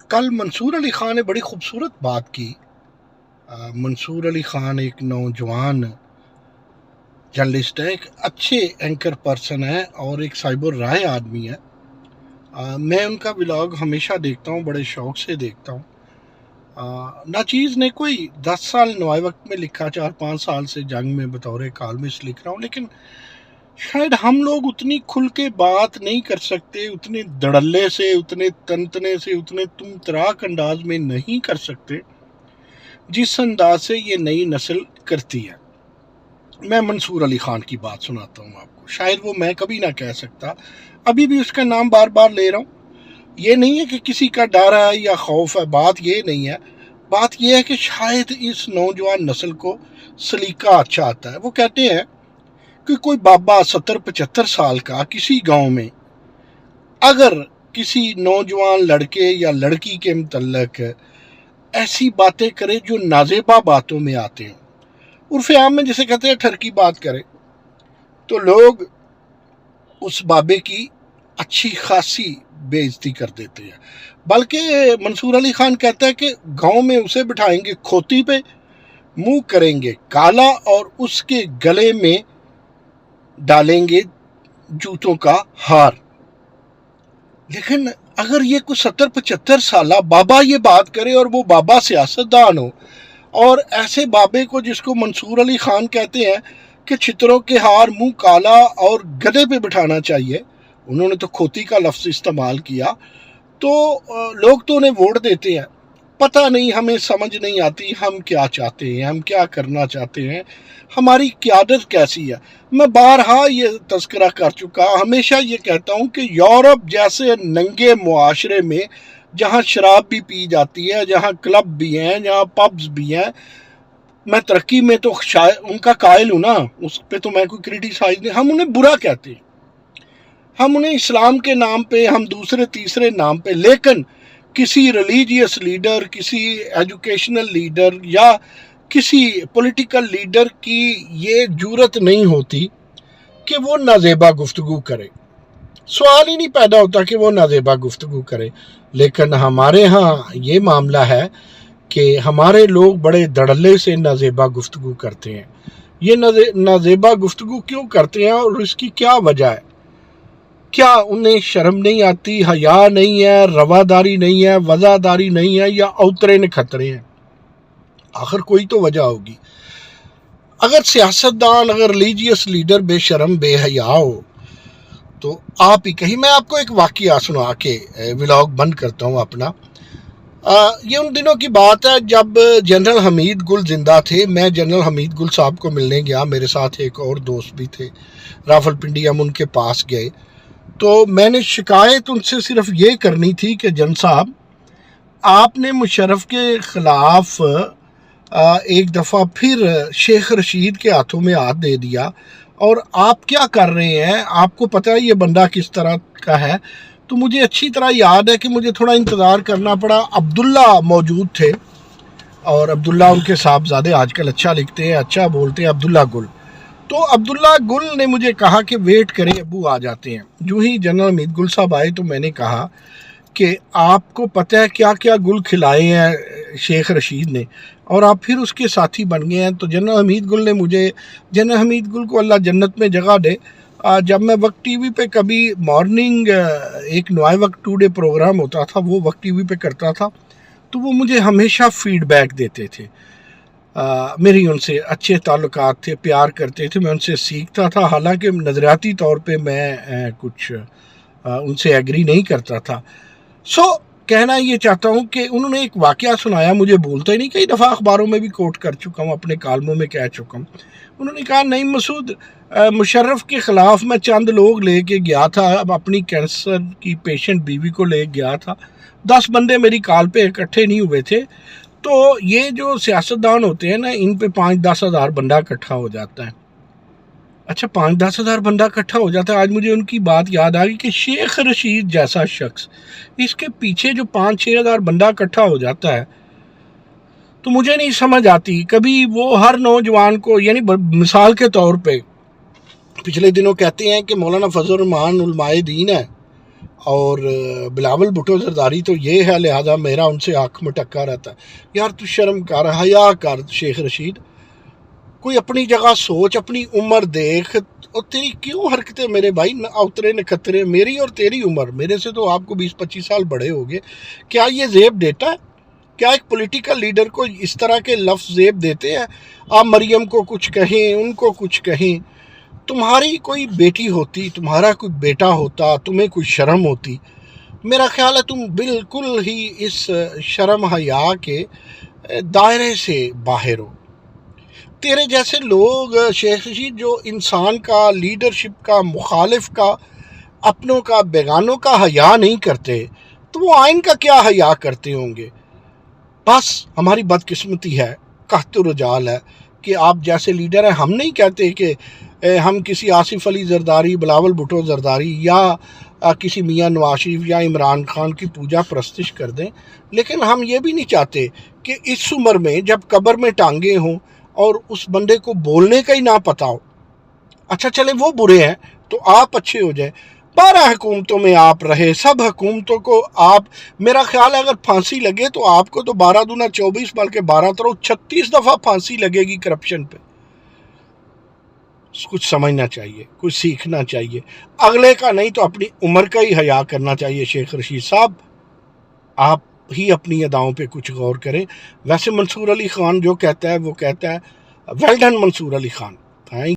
کل منصور علی خان نے بڑی خوبصورت بات کی۔ منصور علی خان ایک نوجوان جرنلسٹ ہے، ایک اچھے اینکر پرسن ہے اور ایک صاحب الرائے آدمی ہے۔ میں ان کا ولاگ ہمیشہ دیکھتا ہوں، بڑے شوق سے دیکھتا ہوں۔ ناچیز نے کوئی 10 سال نوائے وقت میں لکھا، 4-5 سال سے جنگ میں بطور کالمسٹ لکھ رہا ہوں، لیکن شاید ہم لوگ اتنی کھل کے بات نہیں کر سکتے، اتنے دڑلے سے، اتنے تنتنے سے، اتنے تم تراک انداز میں نہیں کر سکتے جس انداز سے یہ نئی نسل کرتی ہے۔ میں منصور علی خان کی بات سناتا ہوں آپ کو، شاید وہ میں کبھی نہ کہہ سکتا، ابھی بھی اس کا نام بار بار لے رہا ہوں۔ یہ نہیں ہے کہ کسی کا ڈر ہے یا خوف ہے، بات یہ نہیں ہے، بات یہ ہے کہ شاید اس نوجوان نسل کو سلیقہ اچھا آتا ہے۔ وہ کہتے ہیں کہ کوئی بابا 70-75 سال کا کسی گاؤں میں اگر کسی نوجوان لڑکے یا لڑکی کے متعلق ایسی باتیں کرے جو نازیبا باتوں میں آتے ہیں، عرف عام میں جسے کہتے ہیں ٹھرکی بات کرے، تو لوگ اس بابے کی اچھی خاصی بے عزتی کر دیتے ہیں۔ بلکہ منصور علی خان کہتا ہے کہ گاؤں میں اسے بٹھائیں گے کھوتی پہ، منہ کریں گے کالا اور اس کے گلے میں ڈالیں گے جوتوں کا ہار۔ لیکن اگر یہ کوئی 70-75 سالہ بابا یہ بات کرے اور وہ بابا سیاستدان ہو، اور ایسے بابے کو جس کو منصور علی خان کہتے ہیں کہ چھتروں کے ہار، منہ کالا اور گدے پہ بٹھانا چاہیے، انہوں نے تو کھوتی کا لفظ استعمال کیا، تو لوگ تو انہیں ووٹ دیتے ہیں۔ پتہ نہیں، ہمیں سمجھ نہیں آتی ہم کیا چاہتے ہیں، ہم کیا کرنا چاہتے ہیں، ہماری قیادت کیسی ہے۔ میں بارہا یہ تذکرہ کر چکا، ہمیشہ یہ کہتا ہوں کہ یورپ جیسے ننگے معاشرے میں جہاں شراب بھی پی جاتی ہے، جہاں کلب بھی ہیں، جہاں پبز بھی ہیں، میں ترقی میں تو ان کا قائل ہوں نا، اس پہ تو میں کوئی کریٹیسائز نہیں، ہم انہیں برا کہتے ہیں، ہم انہیں اسلام کے نام پہ، ہم دوسرے تیسرے نام پہ، لیکن کسی ریلیجیس لیڈر، کسی ایجوکیشنل لیڈر یا کسی پولیٹیکل لیڈر کی یہ جرات نہیں ہوتی کہ وہ نازیبا گفتگو کرے، سوال ہی نہیں پیدا ہوتا کہ وہ نازیبا گفتگو کرے۔ لیکن ہمارے ہاں یہ معاملہ ہے کہ ہمارے لوگ بڑے دڑلے سے نازیبا گفتگو کرتے ہیں۔ یہ نازیبا گفتگو کیوں کرتے ہیں اور اس کی کیا وجہ ہے؟ کیا انہیں شرم نہیں آتی، حیا نہیں ہے، رواداری نہیں ہے، وزاداری نہیں ہے، یا اوترے نکھترے ہیں؟ آخر کوئی تو وجہ ہوگی۔ اگر سیاستدان، اگر ریلیجیس لیڈر بے شرم بے حیا ہو تو آپ ہی کہیں۔ میں آپ کو ایک واقعہ سنا کے ولاگ بند کرتا ہوں اپنا۔ یہ ان دنوں کی بات ہے جب جنرل حمید گل زندہ تھے۔ میں جنرل حمید گل صاحب کو ملنے گیا، میرے ساتھ ایک اور دوست بھی تھے، رافل پنڈی، ہم ان کے پاس گئے تو میں نے شکایت ان سے صرف یہ کرنی تھی کہ جن صاحب، آپ نے مشرف کے خلاف ایک دفعہ پھر شیخ رشید کے ہاتھوں میں ہاتھ دے دیا، اور آپ کیا کر رہے ہیں؟ آپ کو پتہ ہے یہ بندہ کس طرح کا ہے؟ تو مجھے اچھی طرح یاد ہے کہ مجھے تھوڑا انتظار کرنا پڑا۔ عبداللہ موجود تھے، اور عبداللہ ان کے صاحبزادے آج کل اچھا لکھتے ہیں، اچھا بولتے ہیں، عبداللہ گل۔ تو عبداللہ گل نے مجھے کہا کہ ویٹ کریں، ابو آ جاتے ہیں۔ جو ہی جنرل حمید گل صاحب آئے تو میں نے کہا کہ آپ کو پتہ ہے کیا کیا گل کھلائے ہیں شیخ رشید نے، اور آپ پھر اس کے ساتھی بن گئے ہیں۔ تو جنرل حمید گل نے مجھے، جنرل حمید گل کو اللہ جنت میں جگہ دے، جب میں وقت ٹی وی پہ کبھی مارننگ ایک نوائے وقت ٹوڈے پروگرام ہوتا تھا، وہ وقت ٹی وی پہ کرتا تھا، تو وہ مجھے ہمیشہ فیڈ بیک دیتے تھے۔ میری ان سے اچھے تعلقات تھے، پیار کرتے تھے، میں ان سے سیکھتا تھا، حالانکہ نظریاتی طور پہ میں کچھ ان سے ایگری نہیں کرتا تھا۔ کہنا یہ چاہتا ہوں کہ انہوں نے ایک واقعہ سنایا، مجھے بولتا ہی نہیں، کئی دفعہ اخباروں میں بھی کوٹ کر چکا ہوں، اپنے کالموں میں کہہ چکا ہوں۔ انہوں نے کہا، نہیں مسعود، مشرف کے خلاف میں چند لوگ لے کے گیا تھا، اب اپنی کینسر کی پیشنٹ بیوی کو لے گیا تھا، 10 بندے میری کال پہ اکٹھے نہیں ہوئے تھے۔ تو یہ جو سیاستدان ہوتے ہیں نا، ان پہ 5-10 ہزار بندہ اکٹھا ہو جاتا ہے۔ اچھا، 5-10 ہزار بندہ اکٹھا ہو جاتا ہے۔ آج مجھے ان کی بات یاد آ گئی کہ شیخ رشید جیسا شخص، اس کے پیچھے جو 5-6 ہزار بندہ اکٹھا ہو جاتا ہے، تو مجھے نہیں سمجھ آتی کبھی وہ ہر نوجوان کو، یعنی مثال کے طور پہ پچھلے دنوں کہتے ہیں کہ مولانا فضل الرحمان علماء دین ہے، اور بلاول بھٹو زرداری تو یہ ہے، لہذا میرا ان سے آنکھ میں ٹکا رہتا ہے. یار تو شرم کر، حیا کر شیخ رشید، کوئی اپنی جگہ سوچ، اپنی عمر دیکھ. اور تیری کیوں حرکتیں میرے بھائی اترے نکھترے، میری اور تیری عمر، میرے سے تو آپ کو 20-25 سال بڑے ہو گئے. کیا یہ زیب دیتا ہے؟ کیا ایک پولیٹیکل لیڈر کو اس طرح کے لفظ زیب دیتے ہیں؟ آپ مریم کو کچھ کہیں، ان کو کچھ کہیں. تمہاری کوئی بیٹی ہوتی، تمہارا کوئی بیٹا ہوتا، تمہیں کوئی شرم ہوتی. میرا خیال ہے تم بالکل ہی اس شرم حیا کے دائرے سے باہر ہو. تیرے جیسے لوگ شیخ رشید جو انسان کا، لیڈرشپ کا، مخالف کا، اپنوں کا، بیگانوں کا حیا نہیں کرتے، تو وہ آئین کا کیا حیا کرتے ہوں گے؟ بس ہماری بدقسمتی ہے، قحط رجال ہے کہ آپ جیسے لیڈر ہیں. ہم نہیں کہتے کہ ہم کسی آصف علی زرداری، بلاول بھٹو زرداری یا کسی میاں نواز شریف یا عمران خان کی پوجا پرستش کر دیں، لیکن ہم یہ بھی نہیں چاہتے کہ اس عمر میں جب قبر میں ٹانگے ہوں اور اس بندے کو بولنے کا ہی نہ پتا ہو. اچھا چلے وہ برے ہیں تو آپ اچھے ہو جائیں. 12 حکومتوں میں آپ رہے، سب حکومتوں کو آپ، میرا خیال ہے اگر پھانسی لگے تو آپ کو تو 12 دونا 24 بلکہ 12 ترو 36 دفعہ پھانسی لگے گی کرپشن پہ. کچھ سمجھنا چاہیے، کچھ سیکھنا چاہیے، اگلے کا نہیں تو اپنی عمر کا ہی حیا کرنا چاہیے. شیخ رشید صاحب آپ ہی اپنی اداؤں پہ کچھ غور کریں. ویسے منصور علی خان جو کہتا ہے وہ کہتا ہے ویل ڈن منصور علی خان.